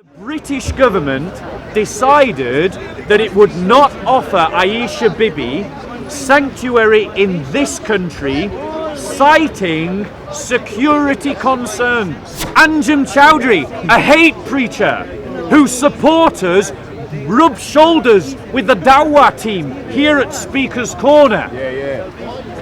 British government decided that it would not offer Ayesha Bibi sanctuary in this country, citing security concerns. Anjem Chowdhury, a hate preacher whose supporters rub shoulders with the Dawah team here at Speaker's Corner,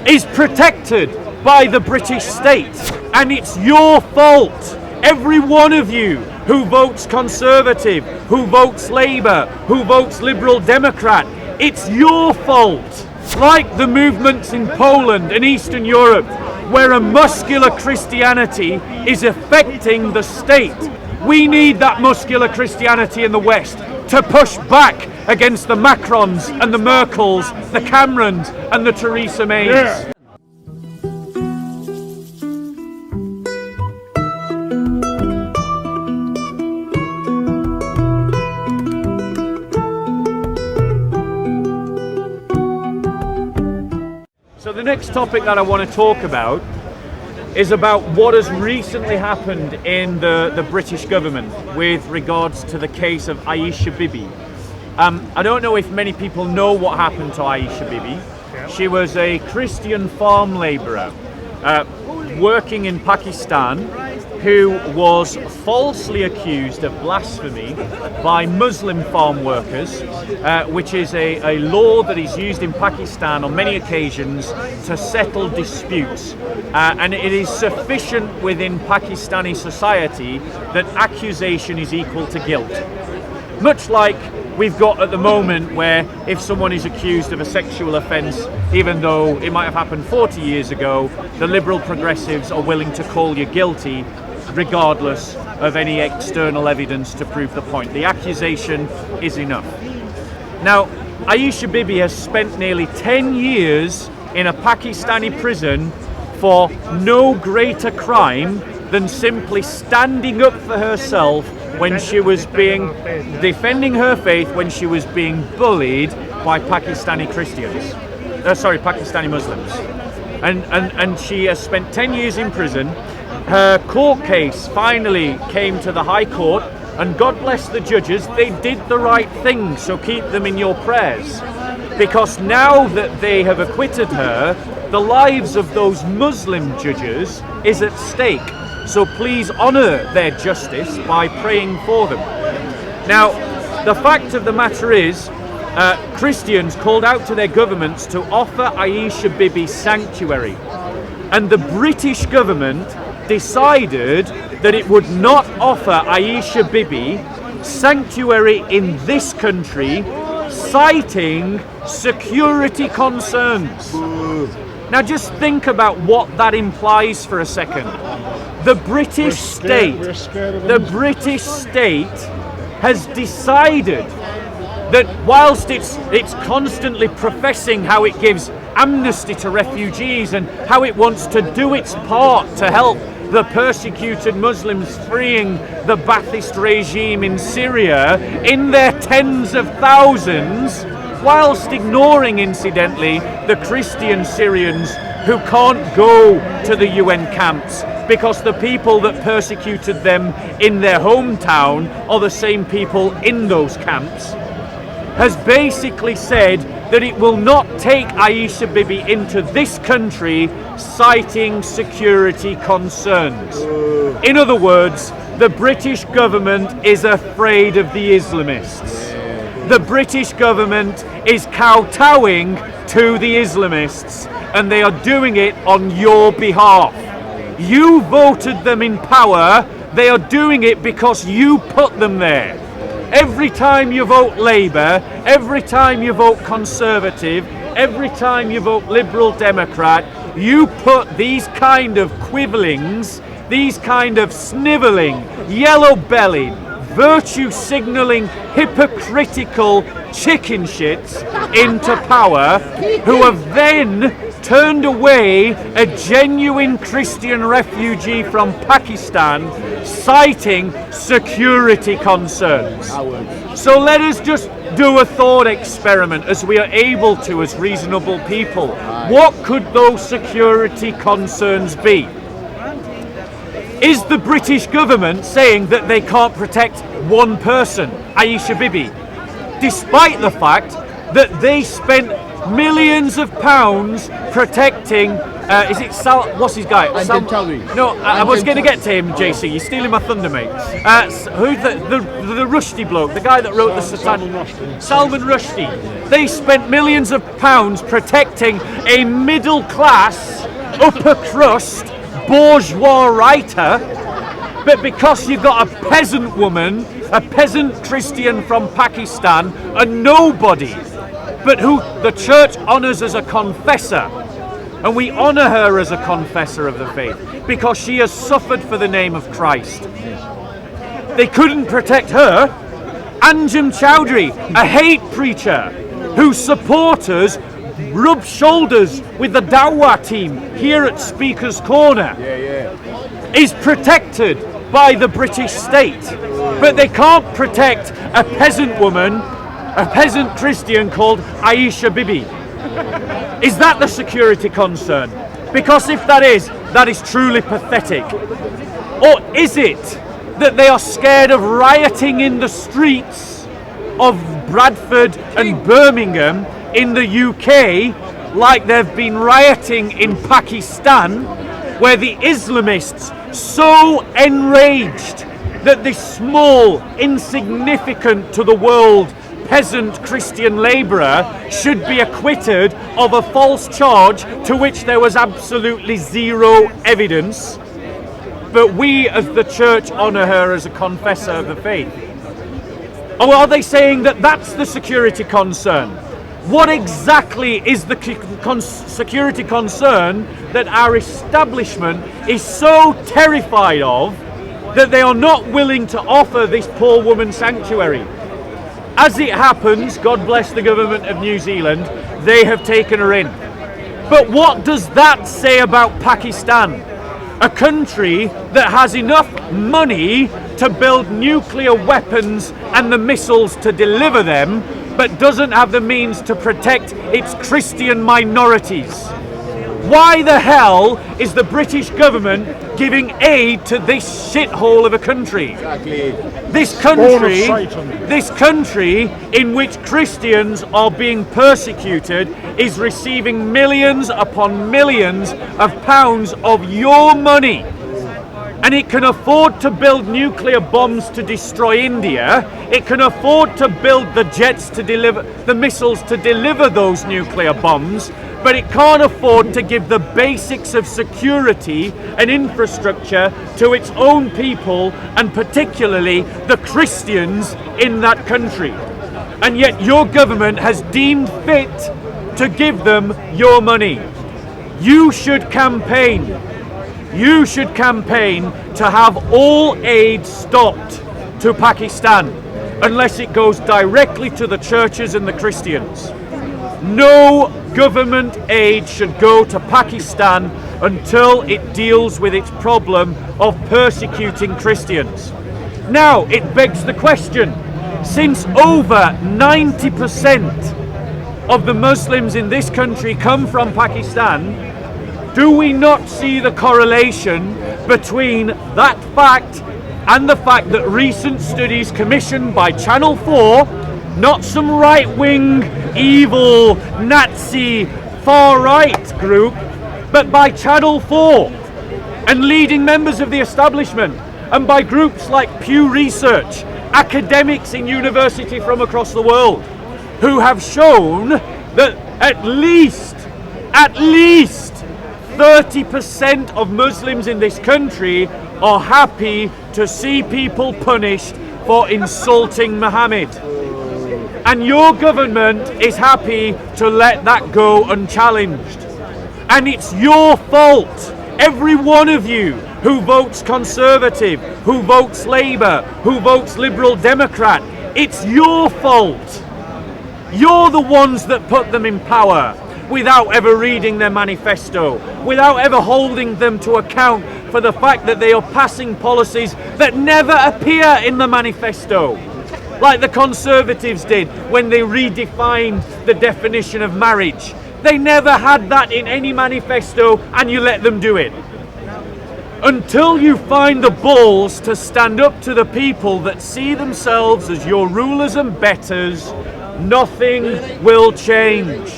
is protected by the British state. And it's your fault, every one of you who votes Conservative, who votes Labour, who votes Liberal Democrat. It's your fault. Like the movements in Poland and Eastern Europe, where a muscular Christianity is affecting the state. We need that muscular Christianity in the West to push back against the Macrons and the Merkels, the Camerons and the Theresa Mays. Yeah. So the next topic that I want to talk about is about what has recently happened in the British government with regards to the case of Asia Bibi. I don't know if many people know what happened to Asia Bibi. She was a Christian farm labourer working in Pakistan who was falsely accused of blasphemy by Muslim farm workers, which is a law that is used in Pakistan on many occasions to settle disputes. And it is sufficient within Pakistani society that accusation is equal to guilt. Much like we've got at the moment, where if someone is accused of a sexual offence, even though it might have happened 40 years ago, the Liberal Progressives are willing to call you guilty regardless of any external evidence to prove the point. The accusation is enough. Now, Aisha Bibi has spent nearly 10 years in a Pakistani prison for no greater crime than simply standing up for herself when she was defending her faith when she was being bullied by Pakistani Pakistani Muslims. And she has spent 10 years in prison. Her court case finally came to the High Court, and God bless the judges, they did the right thing, so keep them in your prayers. Because now that they have acquitted her, the lives of those Muslim judges is at stake. So please honour their justice by praying for them. Now, the fact of the matter is, Christians called out to their governments to offer Aisha Bibi sanctuary. And the British government decided that it would not offer Aisha Bibi sanctuary in this country, citing security concerns. Now just think about what that implies for a second. The British state has decided that whilst it's constantly professing how it gives amnesty to refugees and how it wants to do its part to help the persecuted Muslims freeing the Ba'athist regime in Syria in their tens of thousands, whilst ignoring, incidentally, the Christian Syrians who can't go to the UN camps because the people that persecuted them in their hometown are the same people in those camps, has basically said that it will not take Aisha Bibi into this country, citing security concerns. In other words, the British government is afraid of the Islamists. The British government is kowtowing to the Islamists, and they are doing it on your behalf. You voted them in power, they are doing it because you put them there. Every time you vote Labour, every time you vote Conservative, every time you vote Liberal Democrat, you put these kind of quibblings, these kind of snivelling, yellow-bellied, virtue-signalling, hypocritical chicken shits into power, who have then turned away a genuine Christian refugee from Pakistan, citing security concerns. So let us just do a thought experiment as we are able to as reasonable people. What could those security concerns be? Is the British government saying that they can't protect one person, Asia Bibi, despite the fact that they spent millions of pounds protecting, is it what's his guy? No, I was going to get to him, JC. You're stealing my thunder, mate. Who's the Rushdie bloke, the guy that wrote the Salman Rushdie. They spent millions of pounds protecting a middle class, upper crust, bourgeois writer, but because you've got a peasant woman, a peasant Christian from Pakistan, a nobody, but who the church honours as a confessor, and we honour her as a confessor of the faith because she has suffered for the name of Christ. They couldn't protect her. Anjem Chowdhury, a hate preacher whose supporters rub shoulders with the Dawah team here at Speaker's Corner, is protected by the British state, but they can't protect a peasant woman, a peasant Christian called Asia Bibi. Is that the security concern? Because if that is truly pathetic. Or is it that they are scared of rioting in the streets of Bradford and Birmingham in the UK, like they've been rioting in Pakistan, where the Islamists so enraged that this small, insignificant to the world peasant Christian labourer should be acquitted of a false charge to which there was absolutely zero evidence, but we as the church honour her as a confessor of the faith? Or are they saying that that's the security concern? What exactly is the security concern that our establishment is so terrified of that they are not willing to offer this poor woman sanctuary? As it happens, God bless the government of New Zealand, they have taken her in. But what does that say about Pakistan? A country that has enough money to build nuclear weapons and the missiles to deliver them, but doesn't have the means to protect its Christian minorities. Why the hell is the British government giving aid to this shithole of a country? Exactly. This country in which Christians are being persecuted is receiving millions upon millions of pounds of your money. And it can afford to build nuclear bombs to destroy India. It can afford to build the jets to deliver the missiles to deliver those nuclear bombs, but it can't afford to give the basics of security and infrastructure to its own people, and particularly the Christians in that country. And yet your government has deemed fit to give them your money. You should campaign to have all aid stopped to Pakistan unless it goes directly to the churches and the Christians. No government aid should go to Pakistan until it deals with its problem of persecuting Christians. Now, it begs the question, since over 90% of the Muslims in this country come from Pakistan, do we not see the correlation between that fact and the fact that recent studies commissioned by Channel 4, not some right-wing, evil, Nazi, far-right group, but by Channel 4 and leading members of the establishment, and by groups like Pew Research, academics in university from across the world, who have shown that at least 30% of Muslims in this country are happy to see people punished for insulting Muhammad. And your government is happy to let that go unchallenged. And it's your fault, every one of you who votes Conservative, who votes Labour, who votes Liberal Democrat, it's your fault. You're the ones that put them in power without ever reading their manifesto, without ever holding them to account for the fact that they are passing policies that never appear in the manifesto, like the Conservatives did when they redefined the definition of marriage. They never had that in any manifesto, and you let them do it. Until you find the balls to stand up to the people that see themselves as your rulers and betters, nothing will change.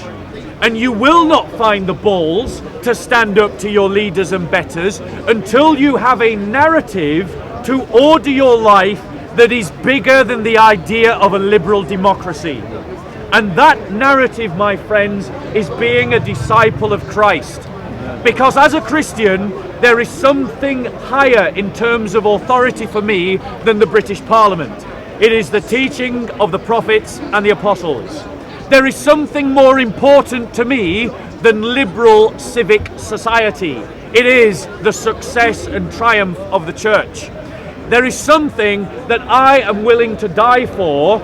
And you will not find the balls to stand up to your leaders and betters until you have a narrative to order your life that is bigger than the idea of a liberal democracy. And that narrative, my friends, is being a disciple of Christ. Because as a Christian, there is something higher in terms of authority for me than the British Parliament. It is the teaching of the prophets and the apostles. There is something more important to me than liberal civic society. It is the success and triumph of the church. There is something that I am willing to die for,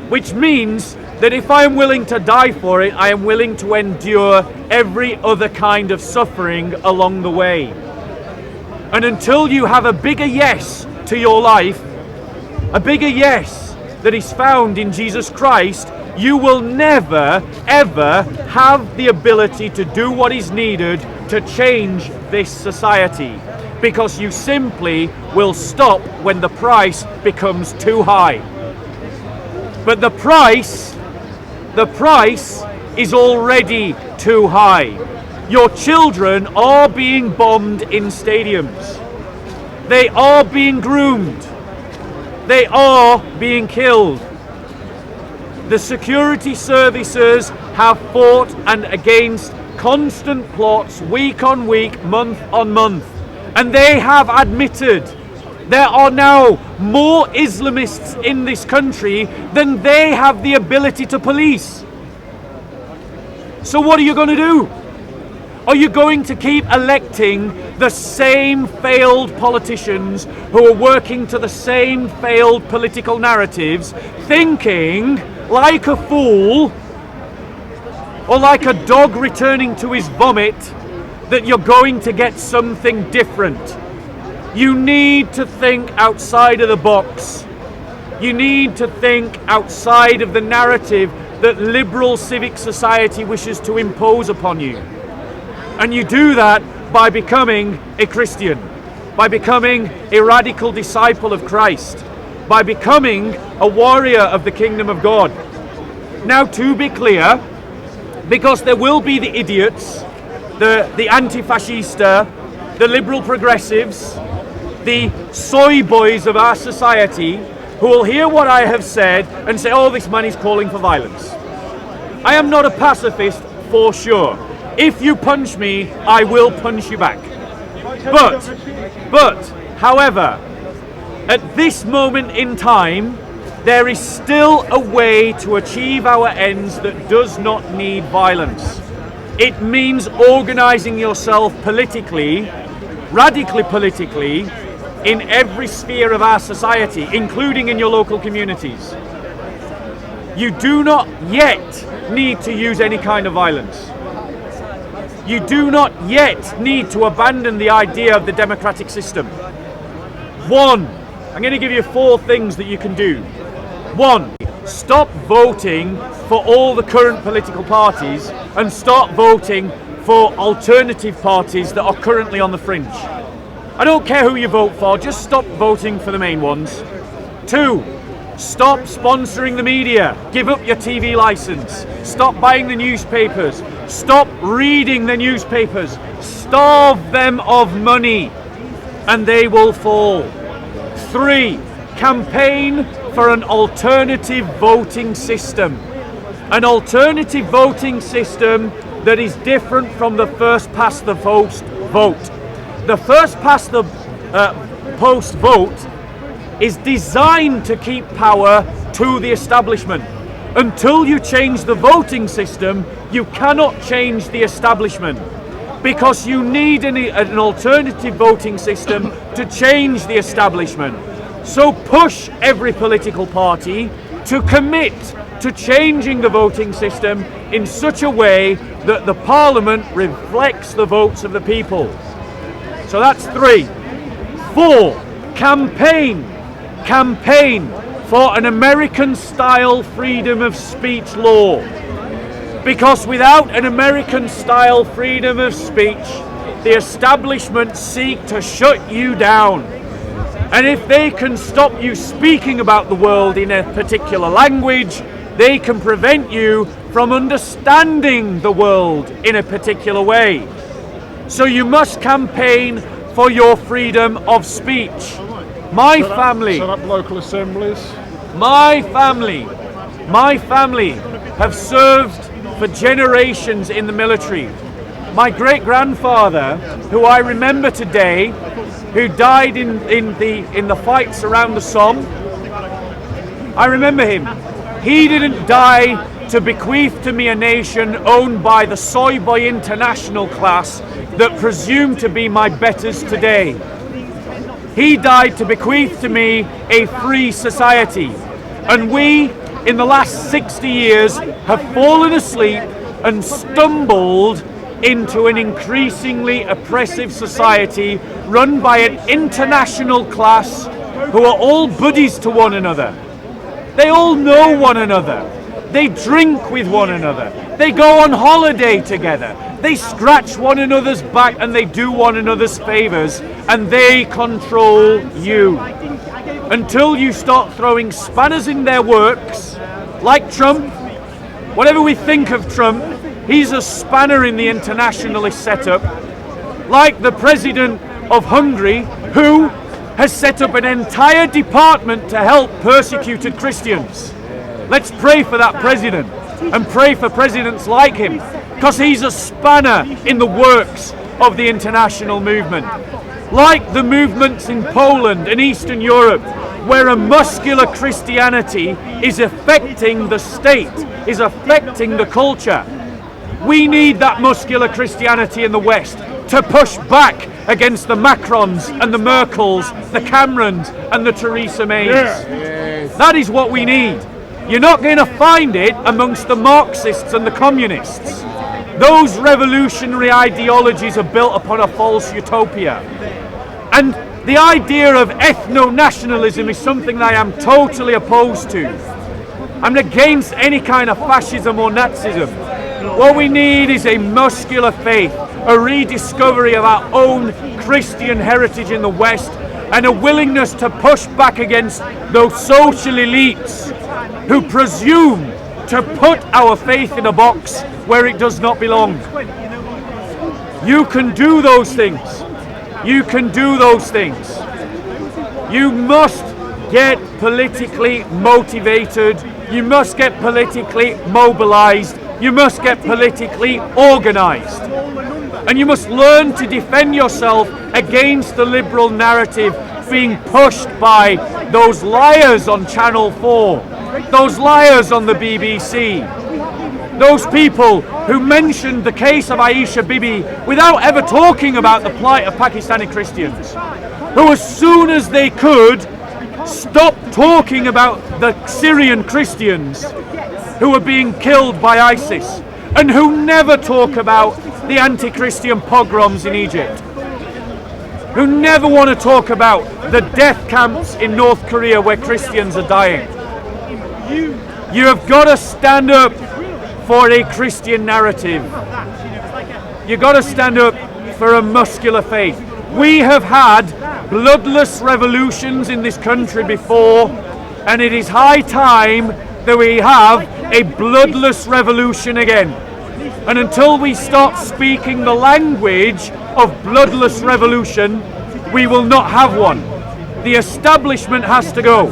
which means that if I am willing to die for it, I am willing to endure every other kind of suffering along the way. And until you have a bigger yes to your life, a bigger yes that is found in Jesus Christ, you will never, ever have the ability to do what is needed to change this society, because you simply will stop when the price becomes too high. But the price is already too high. Your children are being bombed in stadiums. They are being groomed. They are being killed. The security services have fought and against constant plots week on week, month on month. And they have admitted there are now more Islamists in this country than they have the ability to police. So what are you going to do? Are you going to keep electing the same failed politicians who are working to the same failed political narratives, thinking like a fool or like a dog returning to his vomit that you're going to get something different? You need to think outside of the box. You need to think outside of the narrative that liberal civic society wishes to impose upon you. And you do that by becoming a Christian, by becoming a radical disciple of Christ, by becoming a warrior of the kingdom of God. Now, to be clear, because there will be the idiots, the anti-fascista, the liberal progressives, the soy boys of our society, who will hear what I have said and say, oh, this man is calling for violence. I am not a pacifist, for sure. If you punch me, I will punch you back. But, however, at this moment in time, there is still a way to achieve our ends that does not need violence. It means organizing yourself politically, radically politically, in every sphere of our society, including in your local communities. You do not yet need to use any kind of violence. You do not yet need to abandon the idea of the democratic system. One, I'm going to give you 4 things that you can do. 1, stop voting for all the current political parties and start voting for alternative parties that are currently on the fringe. I don't care who you vote for, just stop voting for the main ones. 2, stop sponsoring the media. Give up your TV license. Stop buying the newspapers. Stop reading the newspapers. Starve them of money and they will fall. 3, campaign for an alternative voting system. An alternative voting system that is different from the first past the post vote. The first past the post vote is designed to keep power to the establishment. Until you change the voting system, you cannot change the establishment, because you need an alternative voting system to change the establishment. So push every political party to commit to changing the voting system in such a way that the Parliament reflects the votes of the people. So that's 3. 4, campaign for an American-style freedom of speech law. Because without an American-style freedom of speech, the establishment seek to shut you down. And if they can stop you speaking about the world in a particular language, they can prevent you from understanding the world in a particular way. So you must campaign for your freedom of speech. My family, set up local assemblies. My family have served for generations in the military. My great-grandfather, who I remember today, who died in the fights around the Somme, I remember him. He didn't die to bequeath to me a nation owned by the soy boy international class that presumed to be my betters today. He died to bequeath to me a free society. And we, in the last 60 years, have fallen asleep and stumbled into an increasingly oppressive society run by an international class who are all buddies to one another. They all know one another. They drink with one another. They go on holiday together. They scratch one another's back and they do one another's favors, and they control you. Until you start throwing spanners in their works, like Trump. Whatever we think of Trump, he's a spanner in the internationalist setup. Like the president of Hungary, who has set up an entire department to help persecuted Christians. Let's pray for that president and pray for presidents like him, because he's a spanner in the works of the international movement. Like the movements in Poland and Eastern Europe, where a muscular Christianity is affecting the state, is affecting the culture. We need that muscular Christianity in the West to push back against the Macrons and the Merkels, the Camerons and the Theresa Mays. Yes. That is what we need. You're not going to find it amongst the Marxists and the communists. Those revolutionary ideologies are built upon a false utopia. And the idea of ethno-nationalism is something that I am totally opposed to. I'm against any kind of fascism or Nazism. What we need is a muscular faith, a rediscovery of our own Christian heritage in the West, and a willingness to push back against those social elites who presume to put our faith in a box where it does not belong. You can do those things. You can do those things. You must get politically motivated. You must get politically mobilized. You must get politically organized. And you must learn to defend yourself against the liberal narrative being pushed by those liars on Channel 4, those liars on the BBC, those people who mentioned the case of Asia Bibi without ever talking about the plight of Pakistani Christians, who as soon as they could stopped talking about the Syrian Christians who are being killed by ISIS, and who never talk about the anti-Christian pogroms in Egypt, who never want to talk about the death camps in North Korea where Christians are dying. You have got to stand up for a Christian narrative. You've got to stand up for a muscular faith. We have had bloodless revolutions in this country before, and it is high time that we have a bloodless revolution again. And until we start speaking the language of bloodless revolution, we will not have one. The establishment has to go.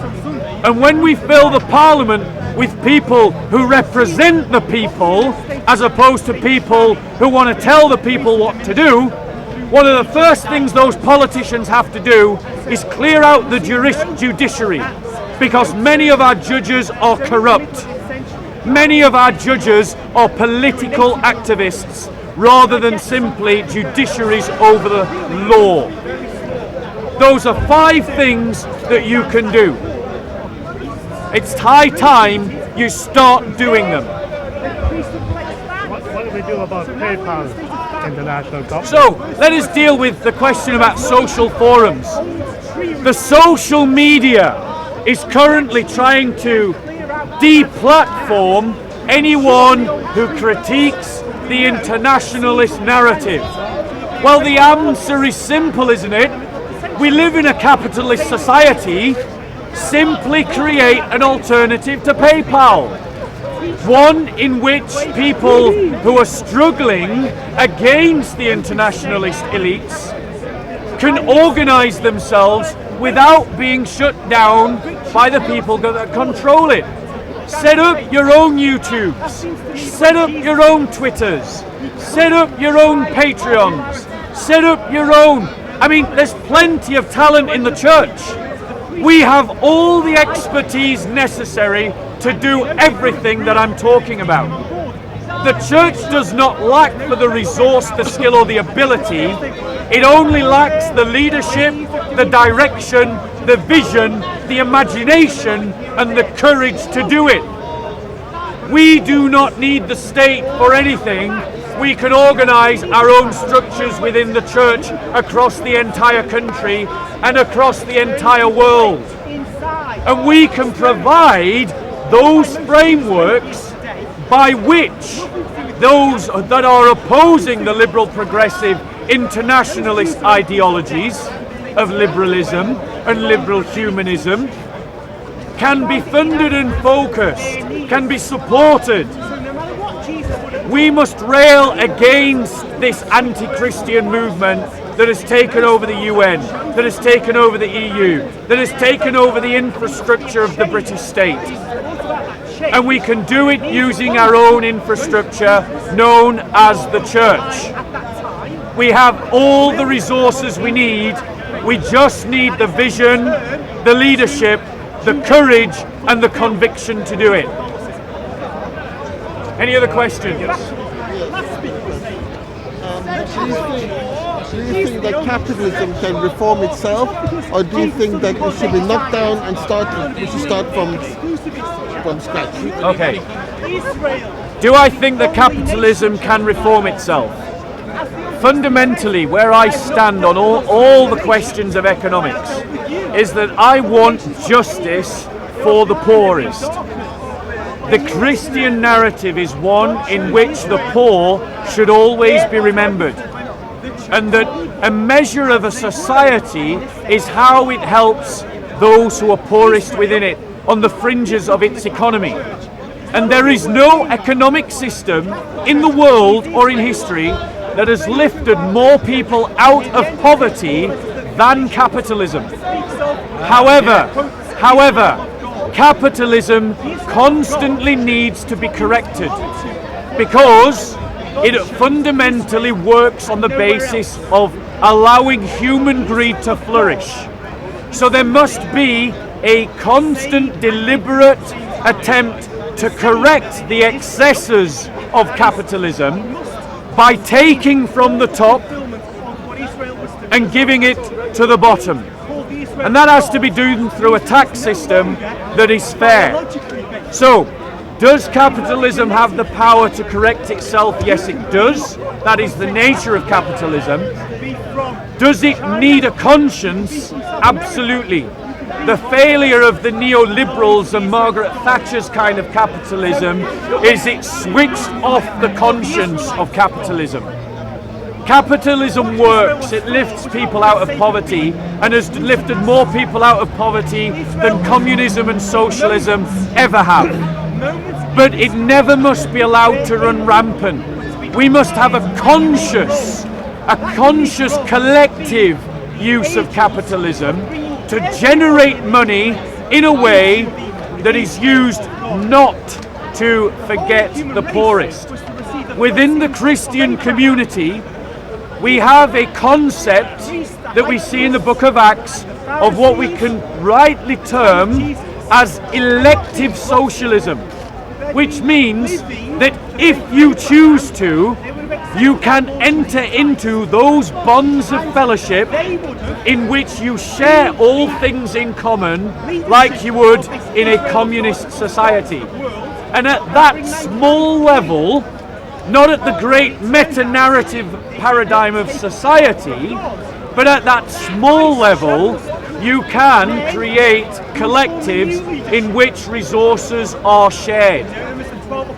And when we fill the parliament with people who represent the people, as opposed to people who want to tell the people what to do, one of the first things those politicians have to do is clear out the judiciary, because many of our judges are corrupt. Many of our judges are political activists rather than simply judiciaries over the law. Those are 5 things that you can do. It's high time you start doing them. What do we do about PayPal international government? So, let us deal with the question about social forums. The social media is currently trying to deplatform anyone who critiques the internationalist narrative. Well, the answer is simple, isn't it? We live in a capitalist society. Simply create an alternative to PayPal. One in which people who are struggling against the internationalist elites can organize themselves without being shut down by the people that control it. Set up your own YouTubes, set up your own Twitters, set up your own Patreons, set up your own. I mean, there's plenty of talent in the church. We have all the expertise necessary to do everything that I'm talking about. The church does not lack for the resource, the skill, or the ability. It only lacks the leadership, the direction, the vision, the imagination, and the courage to do it. We do not need the state for anything. We can organize our own structures within the church across the entire country and across the entire world. And we can provide those frameworks by which those that are opposing the liberal progressive internationalist ideologies of liberalism and liberal humanism can be funded and focused, can be supported. We must rail against this anti-Christian movement that has taken over the UN, that has taken over the EU, that has taken over the infrastructure of the British state. And we can do it using our own infrastructure known as the church. We have all the resources we need. We just need the vision, the leadership, the courage and the conviction to do it. Any other questions? Do you think that capitalism can reform itself, or do you think that it should be knocked down and we should start from scratch? Okay. Do I think that capitalism can reform itself? Fundamentally, where I stand on all the questions of economics is that I want justice for the poorest. The Christian narrative is one in which the poor should always be remembered, and that a measure of a society is how it helps those who are poorest within it, on the fringes of its economy. And there is no economic system in the world or in history that has lifted more people out of poverty than capitalism. However, capitalism constantly needs to be corrected because it fundamentally works on the basis of allowing human greed to flourish. So there must be a constant, deliberate attempt to correct the excesses of capitalism by taking from the top and giving it to the bottom. And that has to be done through a tax system that is fair. So, does capitalism have the power to correct itself? Yes, it does. That is the nature of capitalism. Does it need a conscience? Absolutely. The failure of the neoliberals and Margaret Thatcher's kind of capitalism is it switched off the conscience of capitalism. Capitalism works, it lifts people out of poverty and has lifted more people out of poverty than communism and socialism ever have. But it never must be allowed to run rampant. We must have a conscious collective use of capitalism to generate money in a way that is used not to forget the poorest. Within the Christian community, we have a concept that we see in the book of Acts of what we can rightly term as elective socialism, which means that if you choose to, you can enter into those bonds of fellowship in which you share all things in common like you would in a communist society. And at that small level, not at the great meta-narrative paradigm of society, but at that small level, you can create collectives in which resources are shared.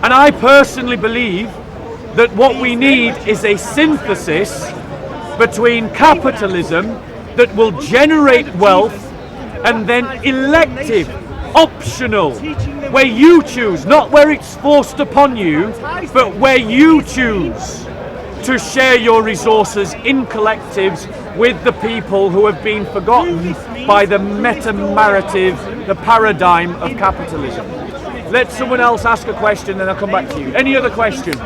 And I personally believe that what we need is a synthesis between capitalism that will generate wealth and then elective, optional, where you choose, not where it's forced upon you, but where you choose to share your resources in collectives with the people who have been forgotten by the meta-narrative, the paradigm of capitalism. Let someone else ask a question, then I'll come back to you. Any other questions?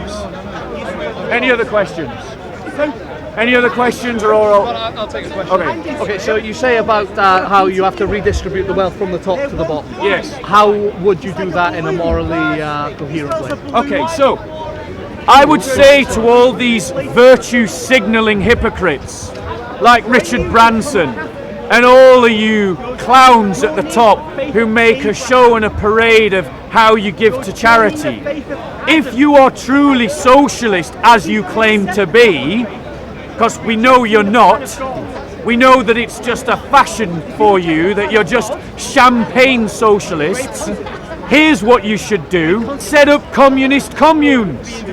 Any other questions? Any other questions or all? I'll take a question. Okay. Okay, so you say about how you have to redistribute the wealth from the top to the bottom. Yes. How would you do that in a morally coherent way? Okay, so I would say to all these virtue signalling hypocrites like Richard Branson and all of you clowns at the top who make a show and a parade of how you give to charity, if you are truly socialist as you claim to be, because we know you're not, we know that it's just a fashion for you, that you're just champagne socialists, here's what you should do: set up communist communes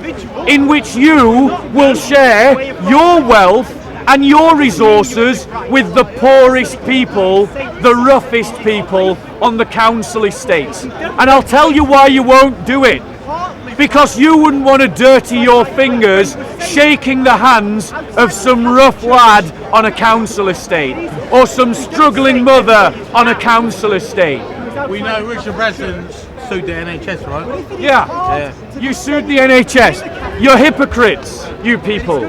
in which you will share your wealth and your resources with the poorest people, the roughest people on the council estates. And I'll tell you why you won't do it. Because you wouldn't want to dirty your fingers shaking the hands of some rough lad on a council estate or some struggling mother on a council estate. We know Richard Branson sued the NHS, right? Yeah. You sued the NHS. You're hypocrites, you people.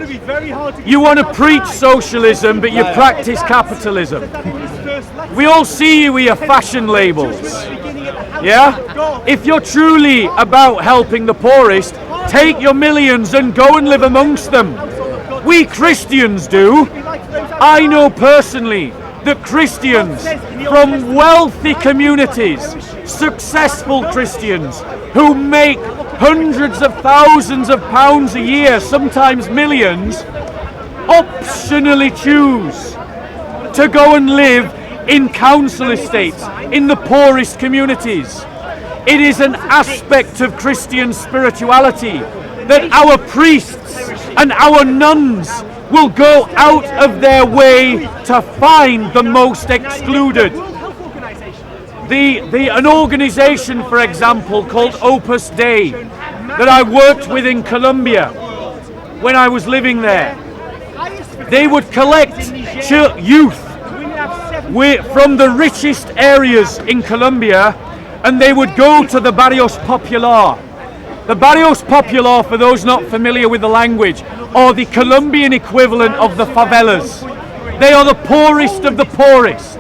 You want to preach socialism, but you practice capitalism. We all see you with your fashion labels. Yeah? If you're truly about helping the poorest, take your millions and go and live amongst them. We Christians do. I know personally that Christians from wealthy communities, successful Christians who make hundreds of thousands of pounds a year, sometimes millions, optionally choose to go and live in council estates, in the poorest communities. It is an aspect of Christian spirituality that our priests and our nuns will go out of their way to find the most excluded. An organization, for example, called Opus Dei, that I worked with in Colombia when I was living there, they would collect youth from the richest areas in Colombia, and they would go to the Barrios Popular. The Barrios Popular, for those not familiar with the language, are the Colombian equivalent of the favelas. They are the poorest of the poorest.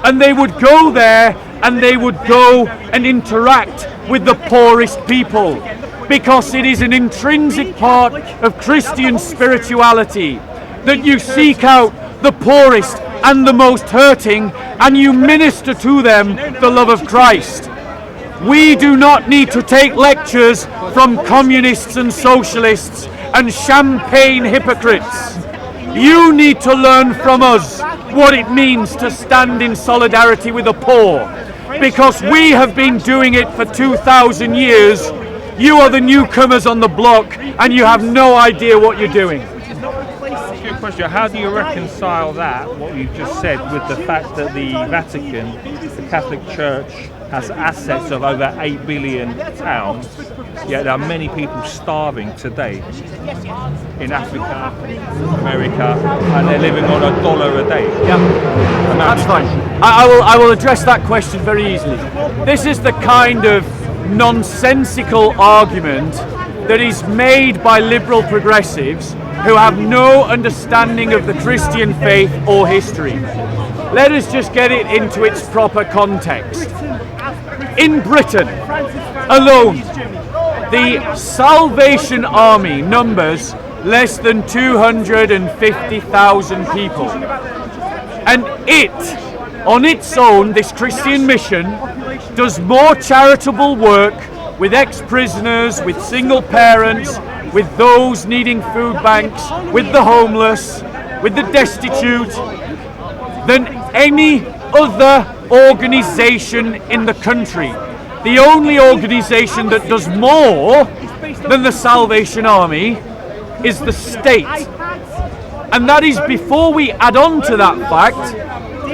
And they would go there and they would go and interact with the poorest people, because it is an intrinsic part of Christian spirituality that you seek out the poorest and the most hurting, and you minister to them the love of Christ. We do not need to take lectures from communists and socialists and champagne hypocrites. You need to learn from us what it means to stand in solidarity with the poor, because we have been doing it for 2,000 years. You are the newcomers on the block and you have no idea what you're doing. Question: how do you reconcile that, what you've just said, with the fact that the Vatican, the Catholic Church, has assets of over £8 billion, yet there are many people starving today in Africa, America, and they're living on $1 a day? Yeah, that's fine. I will address that question very easily. This is the kind of nonsensical argument that is made by liberal progressives who have no understanding of the Christian faith or history. Let us just get it into its proper context. In Britain alone, the Salvation Army numbers less than 250,000 people. And it, on its own, this Christian mission, does more charitable work with ex-prisoners, with single parents, with those needing food banks, with the homeless, with the destitute, than any other organisation in the country. The only organisation that does more than the Salvation Army is the state. And that is before we add on to that fact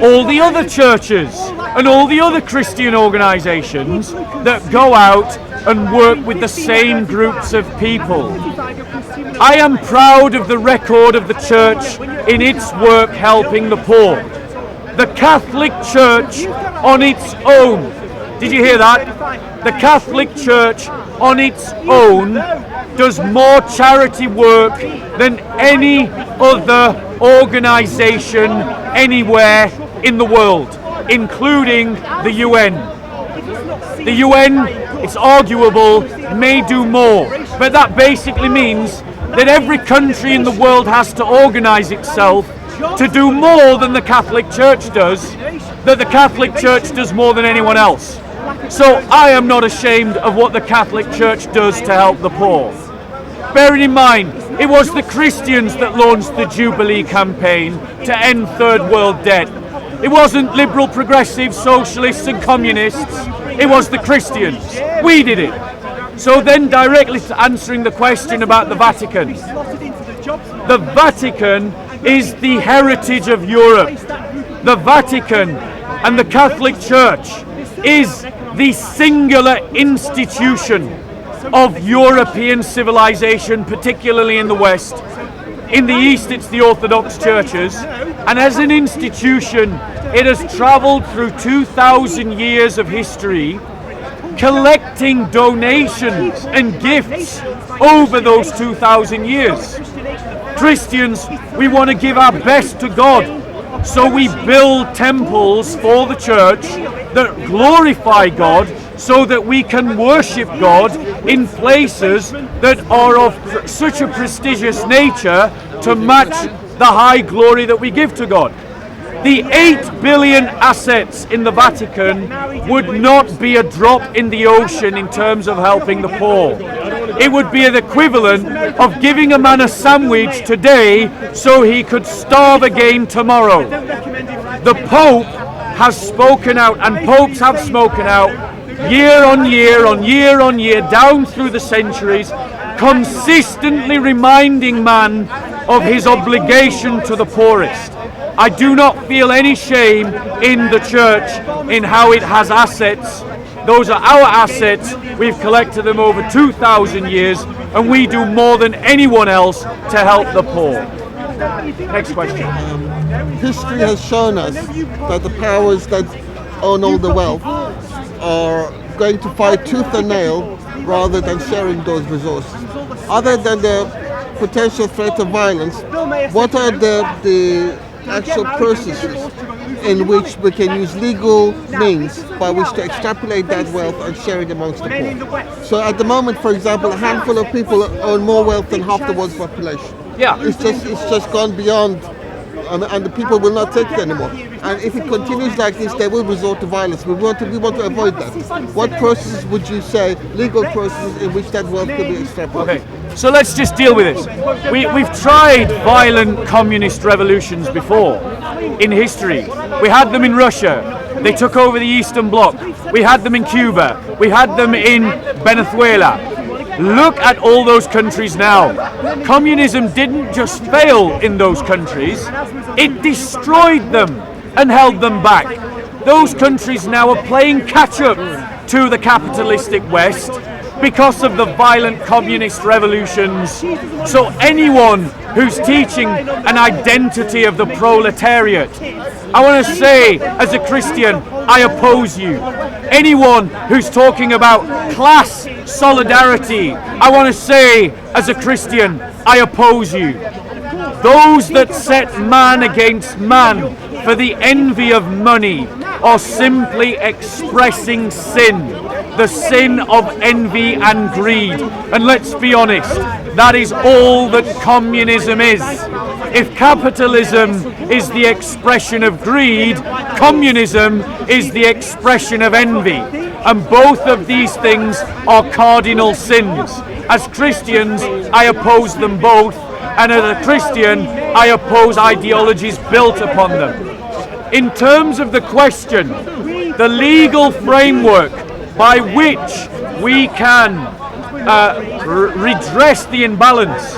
all the other churches and all the other Christian organisations that go out and work with the same groups of people. I am proud of the record of the church in its work helping the poor. The Catholic Church on its own, did you hear that? The Catholic Church on its own does more charity work than any other organisation anywhere in the world, including the UN. The UN, it's arguable, may do more, but that basically means that every country in the world has to organise itself to do more than the Catholic Church does, that the Catholic Church does more than anyone else. So I am not ashamed of what the Catholic Church does to help the poor. Bearing in mind, it was the Christians that launched the Jubilee campaign to end third world debt. It wasn't liberal, progressive, socialists and communists. It was the Christians. We did it. So then directly to answering the question about the Vatican. The Vatican is the heritage of Europe. The Vatican and the Catholic Church is the singular institution of European civilization, particularly in the West. In the East, it's the Orthodox churches, and as an institution, it has travelled through 2,000 years of history, collecting donations and gifts over those 2,000 years. Christians, we want to give our best to God, so we build temples for the church that glorify God, so that we can worship God in places that are of such a prestigious nature to match the high glory that we give to God. The 8 billion assets in the Vatican would not be a drop in the ocean in terms of helping the poor. It would be the equivalent of giving a man a sandwich today so he could starve again tomorrow. The Pope has spoken out, and popes have spoken out, year on year on year on year, down through the centuries, consistently reminding man of his obligation to the poorest. I do not feel any shame in the church in how it has assets. Those are our assets. We've collected them over 2,000 years, and we do more than anyone else to help the poor. Next question. History has shown us that the powers that own all the wealth are going to fight tooth and nail rather than sharing those resources. Other than the potential threat of violence, what are the actual processes in which we can use legal means by which to extrapolate that wealth and share it amongst the poor? So at the moment, for example, a handful of people own more wealth than half the world's population. Yeah. It's just gone beyond, and the people will not take it anymore. And if it continues like this, they will resort to violence. We want to avoid that. What processes would you say, legal processes, in which that wealth could be extrapolated? Okay, so let's just deal with this. We've tried violent communist revolutions before in history. We had them in Russia. They took over the Eastern Bloc. We had them in Cuba. We had them in Venezuela. Look at all those countries now. Communism didn't just fail in those countries, it destroyed them and held them back. Those countries now are playing catch up to the capitalistic West because of the violent communist revolutions. So anyone who's teaching an identity of the proletariat, I want to say as a Christian, I oppose you. Anyone who's talking about class solidarity, I want to say as a Christian, I oppose you. Those that set man against man for the envy of money are simply expressing sin, the sin of envy and greed. And let's be honest, that is all that communism is. If capitalism is the expression of greed, communism is the expression of envy. And both of these things are cardinal sins. As Christians, I oppose them both. And as a Christian, I oppose ideologies built upon them. In terms of the question, the legal framework by which we can redress the imbalance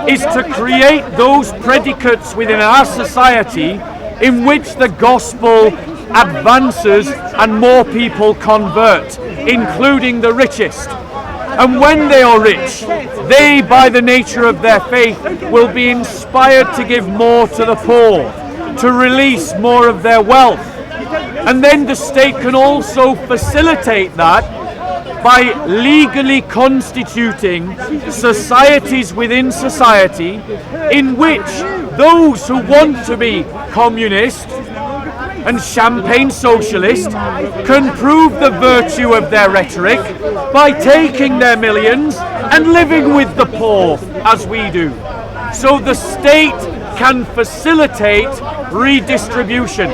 is to create those predicates within our society in which the gospel advances and more people convert, including the richest. And when they are rich, they, by the nature of their faith, will be inspired to give more to the poor, to release more of their wealth. And then the state can also facilitate that by legally constituting societies within society in which those who want to be communist and champagne socialist can prove the virtue of their rhetoric by taking their millions and living with the poor as we do. So the state can facilitate redistribution.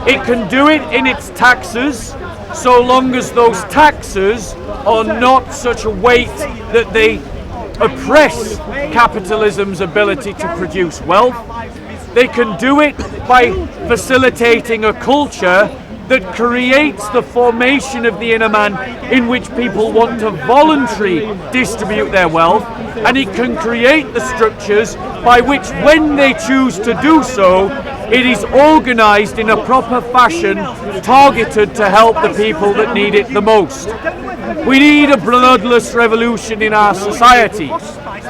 It can do it in its taxes, so long as those taxes are not such a weight that they oppress capitalism's ability to produce wealth. They can do it by facilitating a culture that creates the formation of the inner man in which people want to voluntarily distribute their wealth, and it can create the structures by which, when they choose to do so, it is organized in a proper fashion targeted to help the people that need it the most. We need a bloodless revolution in our society.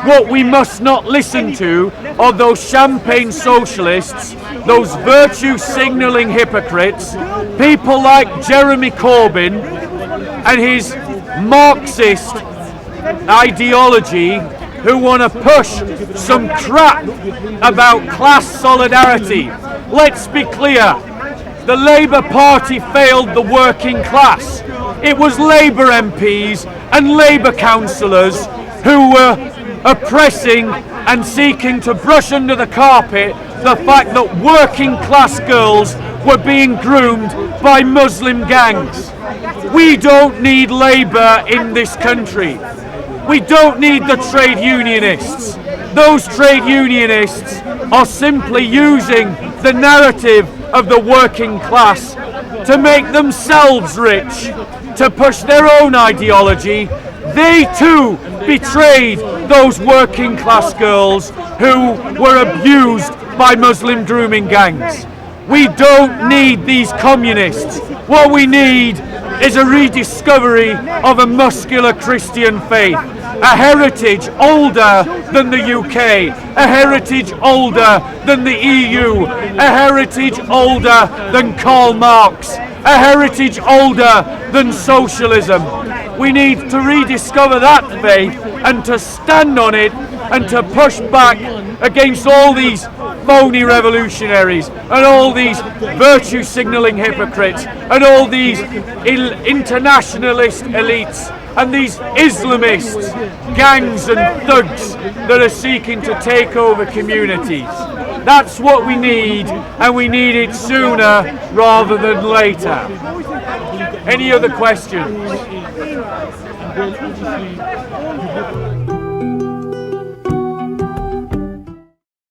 What we must not listen to are those champagne socialists, those virtue signalling hypocrites, people like Jeremy Corbyn and his Marxist ideology, who want to push some crap about class solidarity. Let's be clear, the Labour Party failed the working class. It was Labour MPs and Labour councillors who were oppressing and seeking to brush under the carpet the fact that working class girls were being groomed by Muslim gangs. We don't need Labour in this country. We don't need the trade unionists. Those trade unionists are simply using the narrative of the working class to make themselves rich, to push their own ideology. They too betrayed those working class girls who were abused by Muslim grooming gangs. We don't need these communists. What we need is a rediscovery of a muscular Christian faith, a heritage older than the UK, a heritage older than the EU, a heritage older than Karl Marx, a heritage older than socialism. We need to rediscover that faith and to stand on it and to push back against all these phony revolutionaries and all these virtue signalling hypocrites and all these internationalist elites and these Islamists, gangs and thugs that are seeking to take over communities. That's what we need, and we need it sooner rather than later. Any other questions?